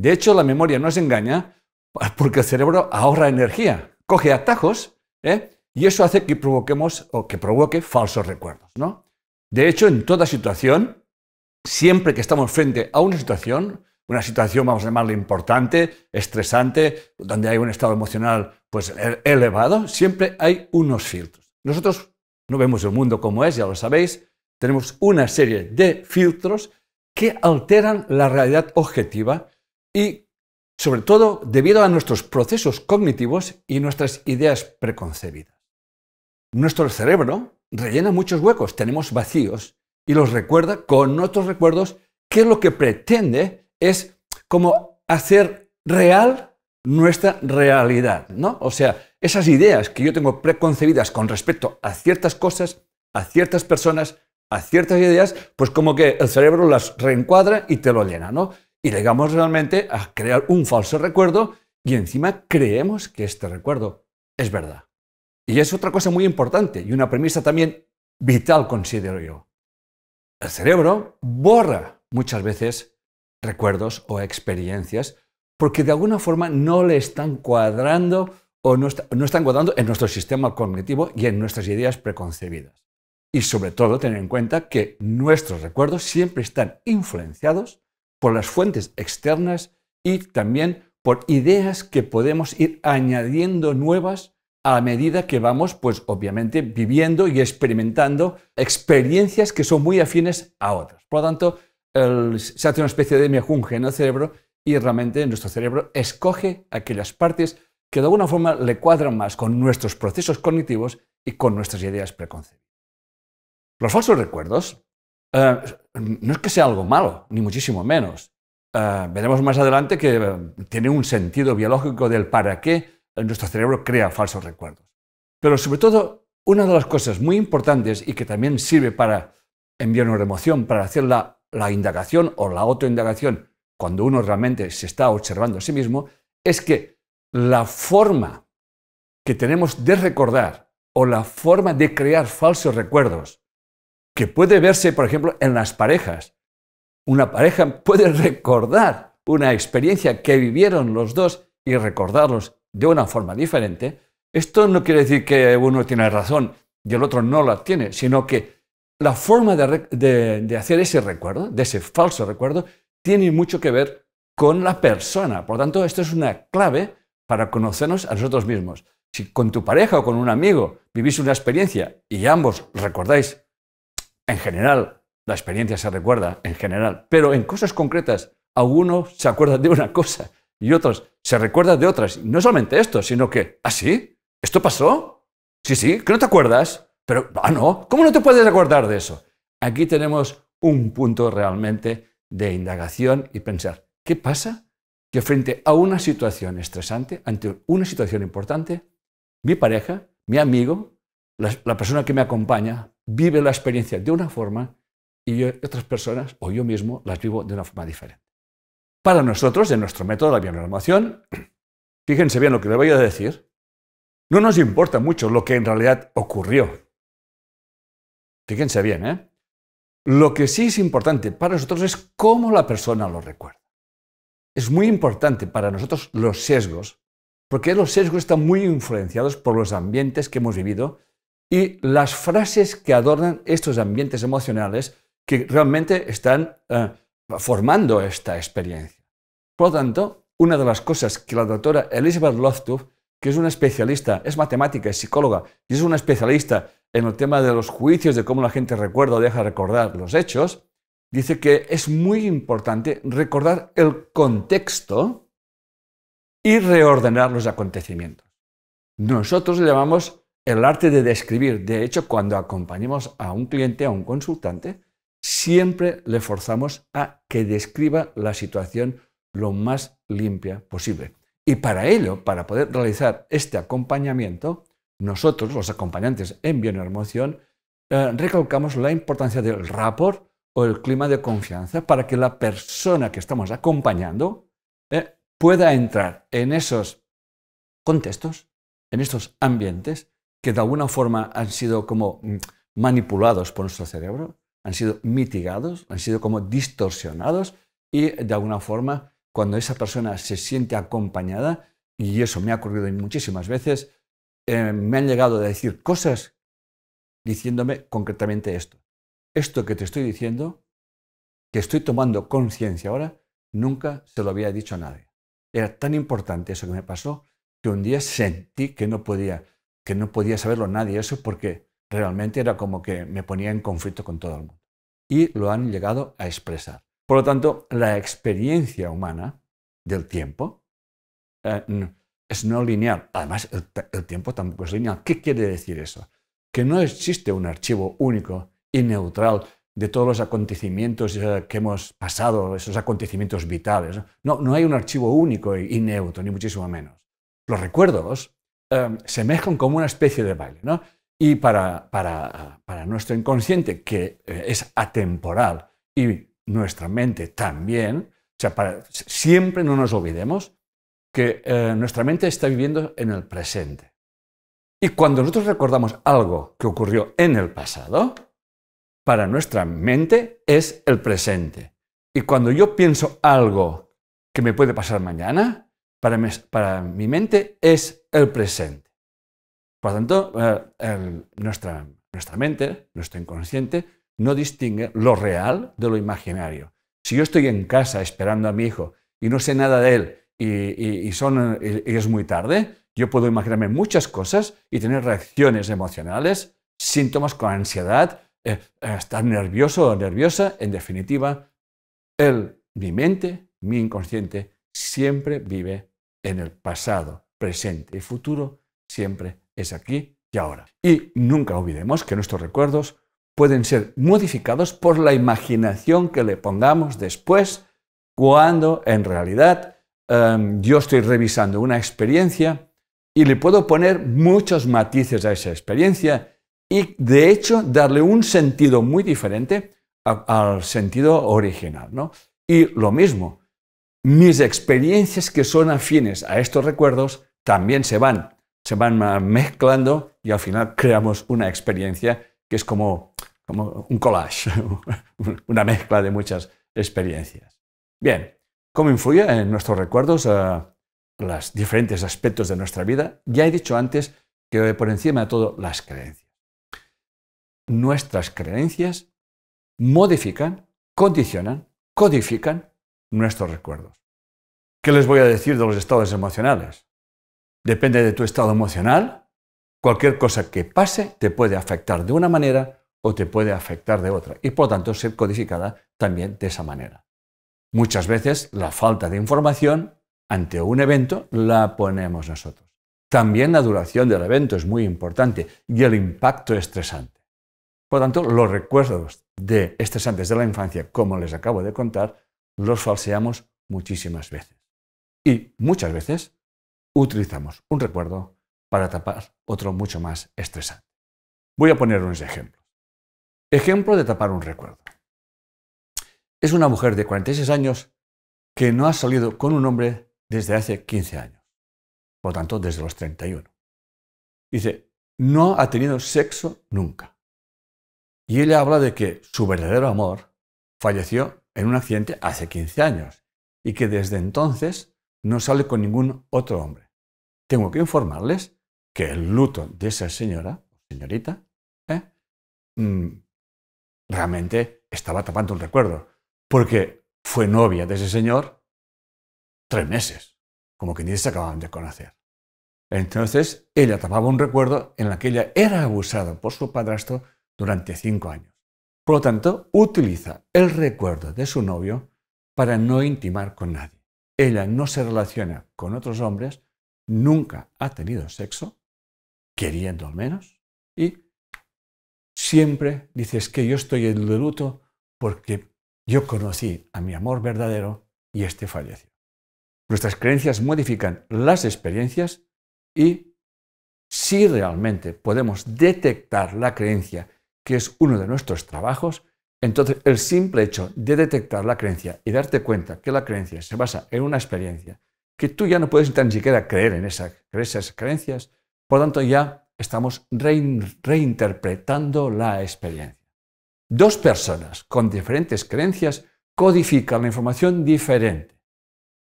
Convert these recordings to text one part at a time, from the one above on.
De hecho, la memoria nos engaña porque el cerebro ahorra energía, coge atajos, y eso hace que provoquemos o que provoque falsos recuerdos, ¿no? De hecho, en toda situación, siempre que estamos frente a una situación, vamos a llamarla importante, estresante, donde hay un estado emocional pues, elevado, siempre hay unos filtros. Nosotros no vemos el mundo como es, ya lo sabéis, tenemos una serie de filtros que alteran la realidad objetiva y, sobre todo, debido a nuestros procesos cognitivos y nuestras ideas preconcebidas. Nuestro cerebro rellena muchos huecos, tenemos vacíos, y los recuerda con otros recuerdos que lo que pretende es como hacer real nuestra realidad, ¿no? O sea, esas ideas que yo tengo preconcebidas con respecto a ciertas cosas, a ciertas personas, a ciertas ideas, pues como que el cerebro las reencuadra y te lo llena, ¿no? Y llegamos realmente a crear un falso recuerdo y encima creemos que este recuerdo es verdad. Y es otra cosa muy importante y una premisa también vital, considero yo. El cerebro borra muchas veces recuerdos o experiencias porque de alguna forma no le están cuadrando o no están cuadrando en nuestro sistema cognitivo y en nuestras ideas preconcebidas. Y sobre todo tener en cuenta que nuestros recuerdos siempre están influenciados por las fuentes externas y también por ideas que podemos ir añadiendo nuevas a medida que vamos, pues obviamente, viviendo y experimentando experiencias que son muy afines a otras. Por lo tanto, se hace una especie de mejunje en el cerebro y realmente nuestro cerebro escoge aquellas partes que de alguna forma le cuadran más con nuestros procesos cognitivos y con nuestras ideas preconcebidas. Los falsos recuerdos no es que sea algo malo, ni muchísimo menos. Veremos más adelante que tiene un sentido biológico del para qué nuestro cerebro crea falsos recuerdos. Pero sobre todo, una de las cosas muy importantes y que también sirve para enviar una emoción, para hacer la indagación o la autoindagación cuando uno realmente se está observando a sí mismo, es que la forma que tenemos de recordar o la forma de crear falsos recuerdos, que puede verse, por ejemplo, en las parejas. Una pareja puede recordar una experiencia que vivieron los dos y recordarlos de una forma diferente. Esto no quiere decir que uno tiene razón y el otro no la tiene, sino que la forma de hacer ese recuerdo, de ese falso recuerdo, tiene mucho que ver con la persona. Por lo tanto, esto es una clave para conocernos a nosotros mismos. Si con tu pareja o con un amigo vivís una experiencia y ambos recordáis, en general, la experiencia se recuerda en general, pero en cosas concretas, alguno se acuerda de una cosa y otros se recuerdan de otras. Y no solamente esto, sino que, ¿ah, sí? ¿Esto pasó? Sí, ¿que no te acuerdas? Pero, no, ¿cómo no te puedes acordar de eso? Aquí tenemos un punto realmente de indagación y pensar, ¿qué pasa? Que frente a una situación estresante, ante una situación importante, mi pareja, mi amigo, la persona que me acompaña, vive la experiencia de una forma y otras personas, o yo mismo, las vivo de una forma diferente. Para nosotros, en nuestro método de la bioneuroemoción, fíjense bien lo que les voy a decir, no nos importa mucho lo que en realidad ocurrió. Fíjense bien, ¿eh? Lo que sí es importante para nosotros es cómo la persona lo recuerda. Es muy importante para nosotros los sesgos, porque los sesgos están muy influenciados por los ambientes que hemos vivido y las frases que adornan estos ambientes emocionales que realmente están formando esta experiencia. Por lo tanto, una de las cosas que la doctora Elizabeth Loftus, que es una especialista, es matemática, es psicóloga y es una especialista en el tema de los juicios, de cómo la gente recuerda o deja recordar los hechos, dice que es muy importante recordar el contexto y reordenar los acontecimientos. Nosotros le llamamos el arte de describir. De hecho, cuando acompañamos a un cliente, a un consultante, siempre le forzamos a que describa la situación lo más limpia posible. Y para ello, para poder realizar este acompañamiento, nosotros, los acompañantes en bioneuroemoción, recalcamos la importancia del rapport o el clima de confianza para que la persona que estamos acompañando pueda entrar en esos contextos, en estos ambientes que de alguna forma han sido como manipulados por nuestro cerebro, han sido mitigados, han sido como distorsionados y de alguna forma cuando esa persona se siente acompañada, y eso me ha ocurrido muchísimas veces, me han llegado a decir cosas diciéndome concretamente esto. Esto que te estoy diciendo, que estoy tomando conciencia ahora, nunca se lo había dicho a nadie. Era tan importante eso que me pasó que un día sentí que no podía saberlo nadie eso porque realmente era como que me ponía en conflicto con todo el mundo. Y lo han llegado a expresar. Por lo tanto, la experiencia humana del tiempo es no lineal. Además, el tiempo tampoco es lineal. ¿Qué quiere decir eso? Que no existe un archivo único y neutral de todos los acontecimientos que hemos pasado, esos acontecimientos vitales. No hay un archivo único y neutro, ni muchísimo menos. Los recuerdos se mezclan como una especie de baile, ¿no? Y para nuestro inconsciente, que es atemporal, y nuestra mente también, o sea, siempre no nos olvidemos que nuestra mente está viviendo en el presente. Y cuando nosotros recordamos algo que ocurrió en el pasado, para nuestra mente es el presente. Y cuando yo pienso algo que me puede pasar mañana, para mi mente es el presente. Por lo tanto, nuestra mente, nuestro inconsciente, no distingue lo real de lo imaginario. Si yo estoy en casa esperando a mi hijo y no sé nada de él y es muy tarde, yo puedo imaginarme muchas cosas y tener reacciones emocionales, síntomas con ansiedad, estar nervioso o nerviosa. En definitiva, mi mente, mi inconsciente, siempre vive en el pasado, presente y futuro, siempre es aquí y ahora. Y nunca olvidemos que nuestros recuerdos pueden ser modificados por la imaginación que le pongamos después, cuando en realidad yo estoy revisando una experiencia y le puedo poner muchos matices a esa experiencia y, de hecho, darle un sentido muy diferente al sentido original, ¿no? Y lo mismo, mis experiencias que son afines a estos recuerdos también se van mezclando y al final creamos una experiencia que es como un collage, una mezcla de muchas experiencias. Bien, ¿cómo influye en nuestros recuerdos los diferentes aspectos de nuestra vida? Ya he dicho antes que por encima de todo las creencias. Nuestras creencias modifican, condicionan, codifican nuestros recuerdos. ¿Qué les voy a decir de los estados emocionales? Depende de tu estado emocional, cualquier cosa que pase te puede afectar de una manera o te puede afectar de otra y por lo tanto ser codificada también de esa manera. Muchas veces la falta de información ante un evento la ponemos nosotros. También la duración del evento es muy importante y el impacto estresante. Por lo tanto, los recuerdos estresantes de la infancia, como les acabo de contar, los falseamos muchísimas veces. Y muchas veces utilizamos un recuerdo para tapar otro mucho más estresante. Voy a poner unos ejemplos. Ejemplo de tapar un recuerdo. Es una mujer de 46 años que no ha salido con un hombre desde hace 15 años. Por lo tanto, desde los 31. Dice, no ha tenido sexo nunca. Y ella habla de que su verdadero amor falleció en un accidente hace 15 años y que desde entonces no sale con ningún otro hombre. Tengo que informarles que el luto de esa señorita, realmente estaba tapando un recuerdo, porque fue novia de ese señor 3 meses, como que ni se acababan de conocer. Entonces, ella tapaba un recuerdo en el que ella era abusada por su padrastro durante 5 años. Por lo tanto, utiliza el recuerdo de su novio para no intimar con nadie. Ella no se relaciona con otros hombres, nunca ha tenido sexo, queriendo al menos, y siempre dices que yo estoy en el luto porque yo conocí a mi amor verdadero y este falleció. Nuestras creencias modifican las experiencias y si realmente podemos detectar la creencia, que es uno de nuestros trabajos, entonces el simple hecho de detectar la creencia y darte cuenta que la creencia se basa en una experiencia, que tú ya no puedes tan siquiera creer en esas creencias, por lo tanto ya estamos reinterpretando la experiencia. 2 personas con diferentes creencias codifican la información diferente.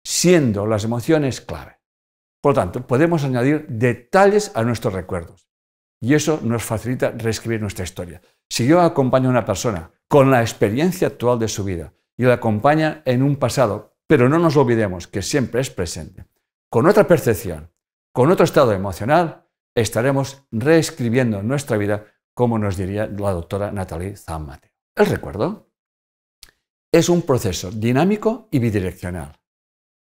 siendo las emociones clave. Por lo tanto, podemos añadir detalles a nuestros recuerdos y eso nos facilita reescribir nuestra historia. Si yo acompaño a una persona con la experiencia actual de su vida y la acompaña en un pasado, pero no nos olvidemos que siempre es presente, con otra percepción, con otro estado emocional, estaremos reescribiendo nuestra vida, como nos diría la doctora Nathalie Zahn-Mateo. El recuerdo es un proceso dinámico y bidireccional.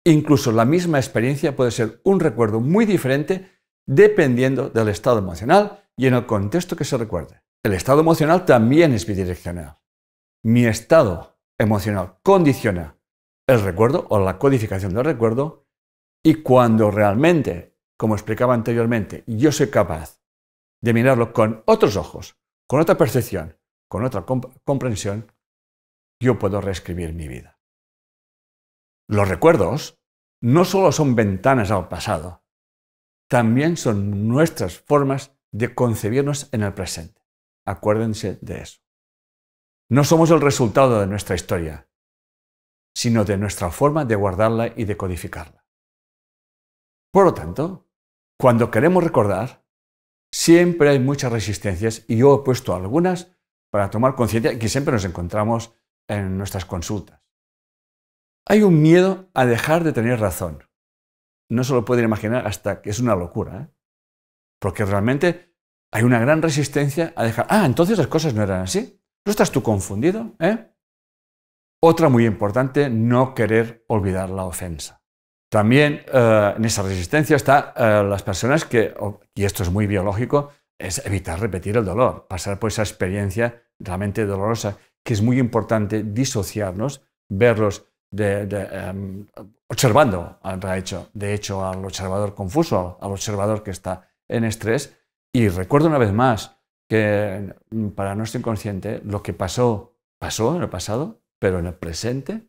Incluso la misma experiencia puede ser un recuerdo muy diferente dependiendo del estado emocional y en el contexto que se recuerde. El estado emocional también es bidireccional. Mi estado emocional condiciona el recuerdo o la codificación del recuerdo y cuando realmente, como explicaba anteriormente, yo soy capaz de mirarlo con otros ojos, con otra percepción, con otra comprensión, yo puedo reescribir mi vida. Los recuerdos no solo son ventanas al pasado, también son nuestras formas de concebirnos en el presente. Acuérdense de eso. No somos el resultado de nuestra historia, sino de nuestra forma de guardarla y de codificarla. Por lo tanto, cuando queremos recordar, siempre hay muchas resistencias y yo he puesto algunas para tomar conciencia que siempre nos encontramos en nuestras consultas. Hay un miedo a dejar de tener razón. No se lo pueden imaginar hasta que es una locura, ¿eh? Porque realmente hay una gran resistencia a dejar, entonces las cosas no eran así. ¿No estás tú confundido? Otra muy importante, no querer olvidar la ofensa. También en esa resistencia están las personas que, y esto es muy biológico, es evitar repetir el dolor, pasar por esa experiencia realmente dolorosa, que es muy importante disociarnos, verlos observando, de hecho, al observador confuso, al observador que está en estrés. Y recuerdo una vez más que para nuestro inconsciente lo que pasó en el pasado, pero en el presente,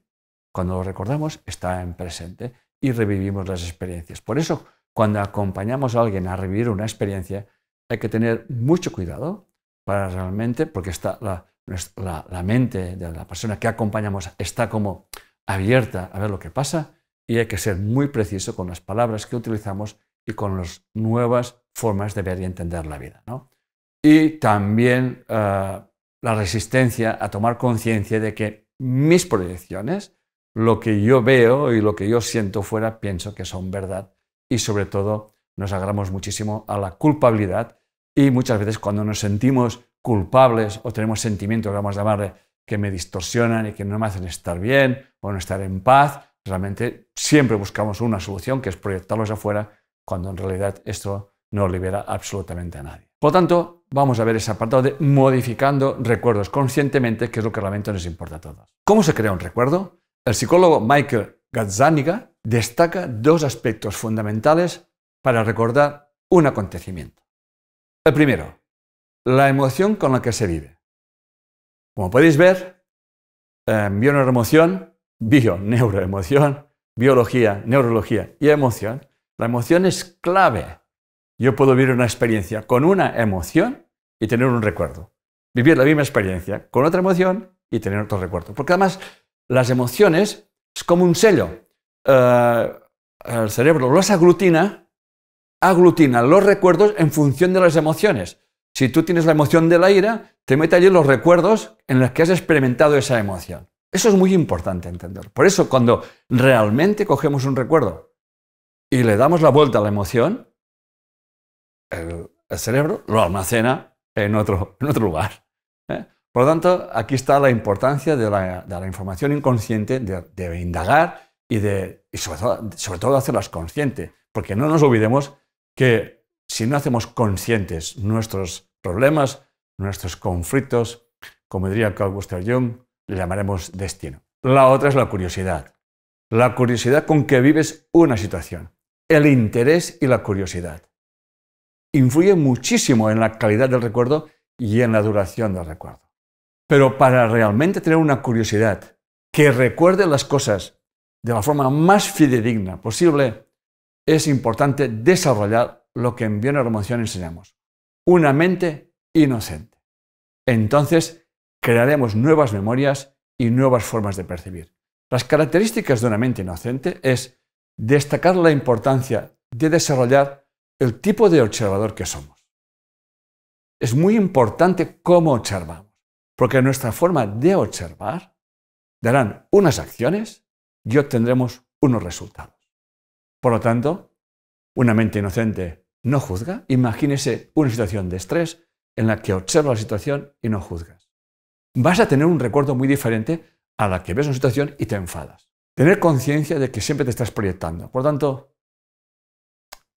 cuando lo recordamos, está en presente y revivimos las experiencias. Por eso, cuando acompañamos a alguien a revivir una experiencia, hay que tener mucho cuidado para realmente, porque está la mente de la persona que acompañamos está como abierta a ver lo que pasa y hay que ser muy preciso con las palabras que utilizamos y con las nuevas formas de ver y entender la vida, ¿no? Y también la resistencia a tomar conciencia de que mis proyecciones, lo que yo veo y lo que yo siento fuera, pienso que son verdad y sobre todo nos agarramos muchísimo a la culpabilidad y muchas veces cuando nos sentimos culpables o tenemos sentimientos, vamos a llamarle, que me distorsionan y que no me hacen estar bien o no estar en paz, realmente siempre buscamos una solución que es proyectarlos afuera cuando en realidad esto no libera absolutamente a nadie. Por lo tanto, vamos a ver ese apartado de modificando recuerdos conscientemente, que es lo que realmente nos importa a todos. ¿Cómo se crea un recuerdo? El psicólogo Michael Gazzaniga destaca dos aspectos fundamentales para recordar un acontecimiento. El primero, la emoción con la que se vive. Como podéis ver, neuroemoción, biología, neurología y emoción. La emoción es clave. Yo puedo vivir una experiencia con una emoción y tener un recuerdo. Vivir la misma experiencia con otra emoción y tener otro recuerdo. Porque además las emociones es como un sello. El cerebro los aglutina los recuerdos en función de las emociones. Si tú tienes la emoción de la ira, te mete allí los recuerdos en los que has experimentado esa emoción. Eso es muy importante entender. Por eso cuando realmente cogemos un recuerdo y le damos la vuelta a la emoción, el cerebro lo almacena en otro lugar. Por lo tanto, aquí está la importancia de la información inconsciente, de indagar y sobre todo hacerlas conscientes. Porque no nos olvidemos que si no hacemos conscientes nuestros problemas, nuestros conflictos, como diría Carl Gustav Jung, le llamaremos destino. La otra es la curiosidad. La curiosidad con que vives una situación. El interés y la curiosidad. Influye muchísimo en la calidad del recuerdo y en la duración del recuerdo. Pero para realmente tener una curiosidad que recuerde las cosas de la forma más fidedigna posible, es importante desarrollar lo que en Bioneuroemoción enseñamos. Una mente inocente. Entonces, crearemos nuevas memorias y nuevas formas de percibir. Las características de una mente inocente es destacar la importancia de desarrollar el tipo de observador que somos. Es muy importante cómo observamos, porque nuestra forma de observar darán unas acciones y obtendremos unos resultados. Por lo tanto, una mente inocente no juzga. Imagínese una situación de estrés en la que observas la situación y no juzgas. Vas a tener un recuerdo muy diferente a la que ves una situación y te enfadas. Tener conciencia de que siempre te estás proyectando. Por lo tanto,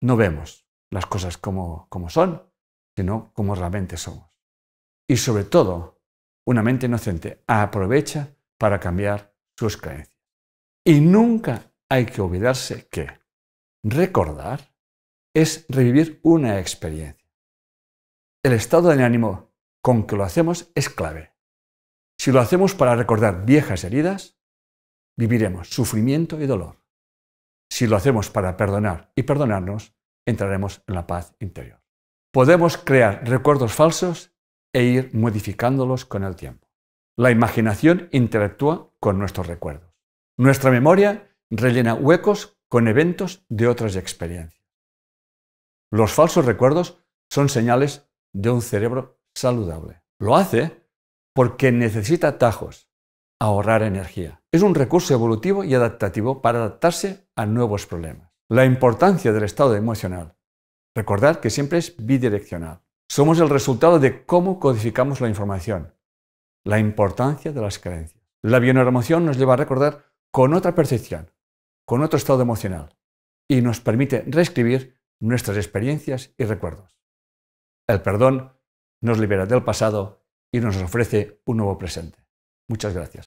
no vemos las cosas como son, sino como realmente somos. Y sobre todo, una mente inocente aprovecha para cambiar sus creencias. Y nunca hay que olvidarse que recordar es revivir una experiencia. El estado de ánimo con que lo hacemos es clave. Si lo hacemos para recordar viejas heridas, viviremos sufrimiento y dolor. Si lo hacemos para perdonar y perdonarnos, entraremos en la paz interior. Podemos crear recuerdos falsos e ir modificándolos con el tiempo. La imaginación interactúa con nuestros recuerdos. Nuestra memoria rellena huecos con eventos de otras experiencias. Los falsos recuerdos son señales de un cerebro saludable. Lo hace porque necesita atajos, ahorrar energía. Es un recurso evolutivo y adaptativo para adaptarse a nuevos problemas. La importancia del estado emocional. Recordad que siempre es bidireccional. Somos el resultado de cómo codificamos la información. La importancia de las creencias. La bioneuroemoción nos lleva a recordar con otra percepción, con otro estado emocional, y nos permite reescribir nuestras experiencias y recuerdos. El perdón nos libera del pasado y nos ofrece un nuevo presente. Muchas gracias.